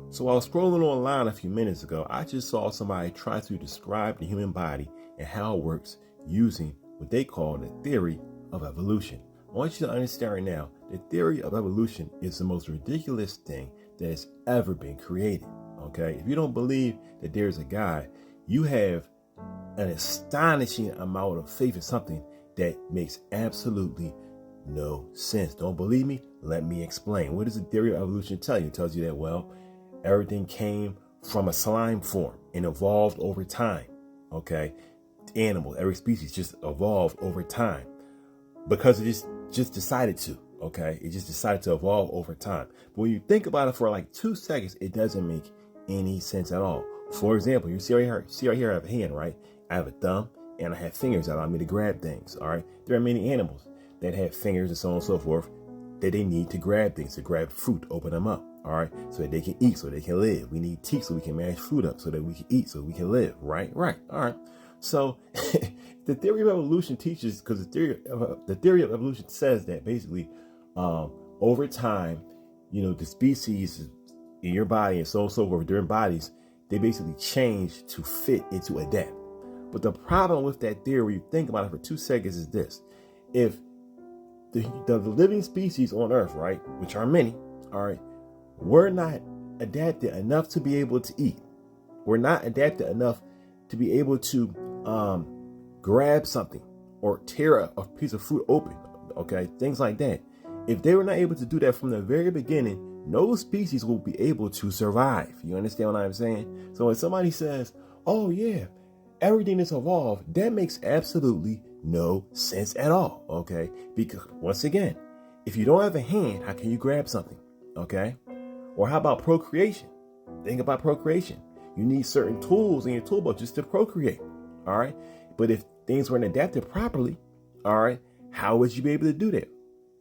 So I was scrolling online a few minutes ago. I just saw somebody try to describe the human body and how it works using what they call the theory of evolution. I want you to understand right now, the theory of evolution is the most ridiculous thing that has ever been created. Okay, if you don't believe that there's a God, you have an astonishing amount of faith in something that makes absolutely no sense. Don't believe me? Let me explain. What does the theory of evolution tell you? It tells you that, well, everything came from a slime form and evolved over time. Okay, animals, every species just evolved over time because it just decided to. Okay, it just decided to evolve over time. But when you think about it for like 2 seconds, it doesn't make any sense at all. For example, you see right here, I have a hand, right? I have a thumb and I have fingers that allow me to grab things. All right, there are many animals that have fingers and so on and so forth that they need to grab things, to grab fruit, open them up. All right, so that they can eat, so they can live. We need teeth so we can mash food up, so that we can eat, so we can live. Right. All right. So the theory of evolution teaches, because the theory of evolution says that basically, over time, the species in your body and so on and so forth, different bodies, they basically change to fit and to adapt. But the problem with that theory, you think about it for 2 seconds, is this: if the living species on Earth, right, which are many, all right, we're not adapted enough to be able to eat. We're not adapted enough to be able to grab something or tear a piece of fruit open. Okay, things like that. If they were not able to do that from the very beginning, no species will be able to survive. You understand what I'm saying? So when somebody says, "Oh yeah, everything is evolved," that makes absolutely no sense at all. Okay, because once again, if you don't have a hand, how can you grab something? Okay. Or how about procreation? Think about procreation. You need certain tools in your toolbox just to procreate. All right. But if things weren't adapted properly, all right, how would you be able to do that?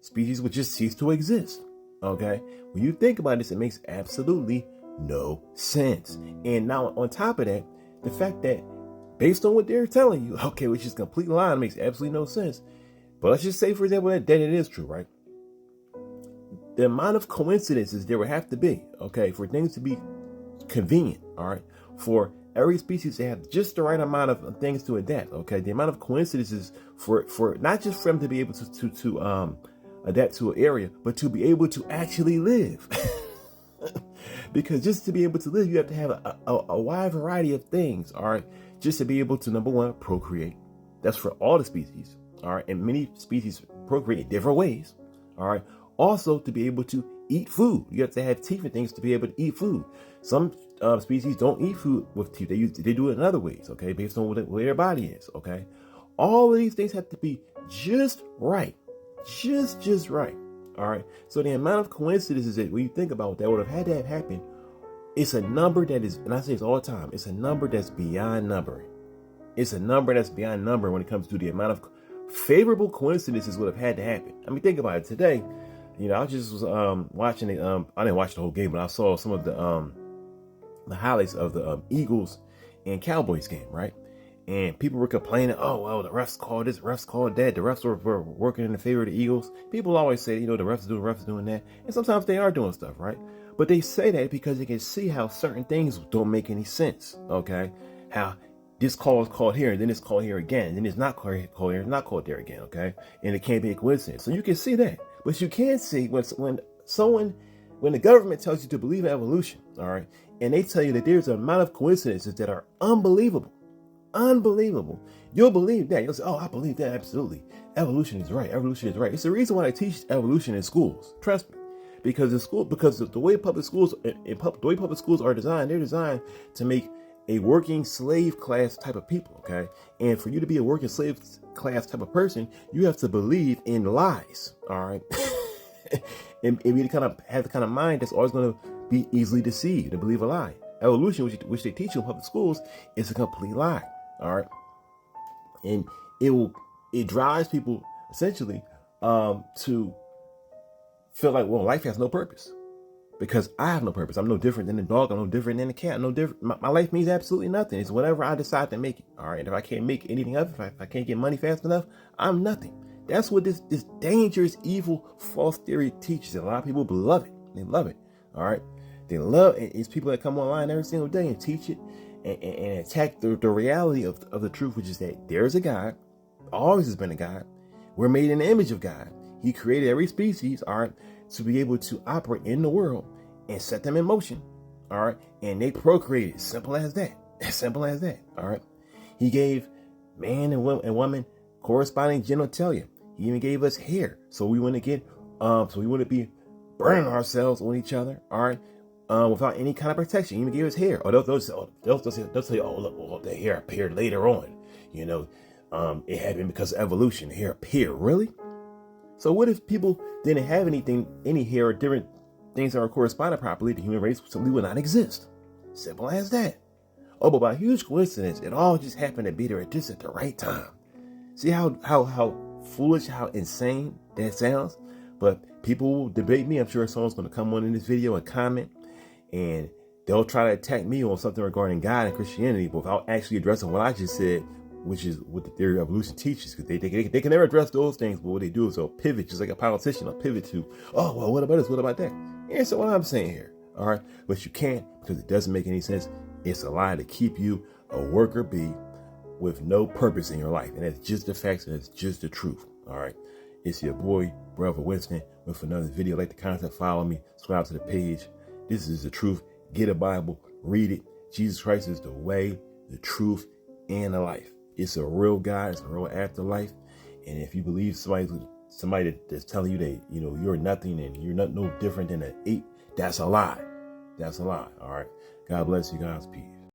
Species would just cease to exist. Okay. When you think about this, it makes absolutely no sense. And now on top of that, the fact that based on what they're telling you, okay, which is complete lie, makes absolutely no sense. But let's just say, for example, that it is true, right? The amount of coincidences there would have to be, okay, for things to be convenient, all right, for every species to have just the right amount of things to adapt, okay, the amount of coincidences for not just for them to be able to adapt to an area, but to be able to actually live. Because just to be able to live, you have to have a wide variety of things, all right, just to be able to, number one, procreate. That's for all the species, all right, and many species procreate in different ways, all right. Also, to be able to eat food, you have to have teeth and things to be able to eat food. Some species don't eat food with teeth; they do it in other ways, okay, based on what their body is, okay. All of these things have to be just right, just right, all right. So the amount of coincidences that when you think about that would have had to have happened, it's a number that is, and I say this all the time, it's a number that's beyond numbering. It's a number that's beyond number when it comes to the amount of favorable coincidences would have had to happen. I mean, think about it. Today, I just was watching it. I didn't watch the whole game, but I saw some of the highlights of the Eagles and Cowboys game, right? And people were complaining, "Oh, well, the refs called this, refs called that. The refs were working in the favor of the Eagles." People always say, the refs doing that, and sometimes they are doing stuff, right? But they say that because they can see how certain things don't make any sense. Okay, how this call is called here, and then it's called here again, and then it's not called here, it's not called there again. Okay, and it can't be a coincidence. So you can see that. But you can't see when the government tells you to believe in evolution, all right, and they tell you that there's an amount of coincidences that are unbelievable. You'll believe that. You'll say, "Oh, I believe that absolutely. Evolution is right. It's the reason why they teach evolution in schools. Trust me, because the way public schools are designed, they're designed to make a working slave class type of people, okay? And for you to be a working slave class type of person, you have to believe in lies, all right? and you kind of have the kind of mind that's always going to be easily deceived and believe a lie. Evolution, which they teach you in public schools, is a complete lie, all right? And it drives people essentially to feel like, well, life has no purpose. Because I have no purpose. I'm no different than the dog. I'm no different than the cat. I'm no different. My life means absolutely nothing. It's whatever I decide to make it. All right. If I can't make anything up, if I can't get money fast enough, I'm nothing. That's what this dangerous, evil, false theory teaches. And a lot of people love it. They love it. All right. They love it. It's people that come online every single day and teach it and attack the reality of the truth, which is that there's a God, always has been a God. We're made in the image of God. He created every species, all right, to be able to operate in the world and set them in motion, all right, and they procreated. Simple as that. Simple as that, all right. He gave man and woman corresponding genitalia. He even gave us hair, so we wouldn't be burning ourselves on each other, all right, without any kind of protection. He even gave us hair. Or they'll tell you, oh look, well, the hair appeared later on. It happened because of evolution. The hair appeared, really? So what if people didn't have any hair or different things that are corresponding properly? The human race simply would not exist. Simple as that. Oh, but by huge coincidence, it all just happened to be there just at the right time. See how foolish, how insane that sounds? But people will debate me. I'm sure someone's going to come on in this video and comment, and they'll try to attack me on something regarding God and Christianity, but without actually addressing what I just said, which is what the theory of evolution teaches. Because they can never address those things, but what they do is they'll pivot, just like a politician. They'll pivot to, oh, well, what about this? What about that? Answer what I'm saying here, all right? But you can't, because it doesn't make any sense. It's a lie to keep you a worker bee with no purpose in your life. And that's just the facts, and that's just the truth, all right? It's your boy, Brother Winston, with another video. Like the content, follow me, subscribe to the page. This is the truth. Get a Bible, read it. Jesus Christ is the way, the truth, and the life. It's a real God. It's a real afterlife. And if you believe somebody that's telling you that, you're nothing and you're no different than an ape, that's a lie. That's a lie. All right. God bless you guys. Peace.